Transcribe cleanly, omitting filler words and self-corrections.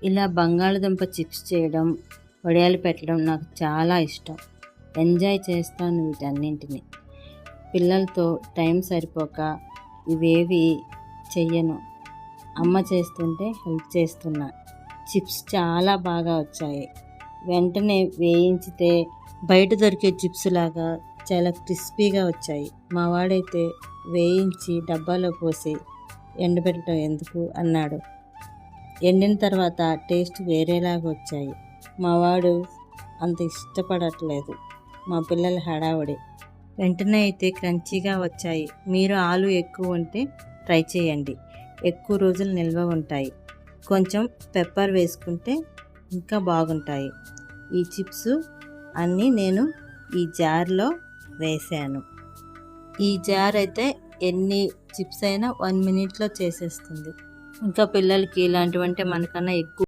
ఇలా బంగాళదుంప చిప్స్ చేయడం, వడియాలు పెట్టడం నాకు చాలా ఇష్టం. ఎంజాయ్ చేస్తాను వీటన్నింటిని. పిల్లలతో టైం సరిపోక ఇవేవి చెయ్యను. అమ్మ చేస్తుంటే హెల్ప్ చేస్తున్నా. చిప్స్ చాలా బాగా వచ్చాయి. వెంటనే వేయించితే బయట దొరికే చిప్స్ లాగా చాలా క్రిస్పీగా వచ్చాయి. మా వాడైతే వేయించి డబ్బాలో పోసి ఎండబెట్టడం ఎందుకు అన్నాడు. ఎండిన తర్వాత టేస్ట్ వేరేలాగా వచ్చాయి. మా వాడు అంత ఇష్టపడట్లేదు. మా పిల్లల హడావుడి. వెంటనే అయితే క్రంచీగా వచ్చాయి. మీరు ఆలు ఎక్కువ ఉంటే ట్రై చేయండి, ఎక్కువ రోజులు నిల్వ ఉంటాయి. కొంచెం పెప్పర్ వేసుకుంటే ఇంకా బాగుంటాయి. ఈ చిప్స్ అన్నీ నేను ఈ జార్లో వేసాను. ఈ జార్ అయితే ఎన్ని చిప్స్ అయినా 1 మినిట్లో చేసేస్తుంది. ఇంకా పిల్లలకి ఇలాంటివంటే మనకన్నా ఎక్కువ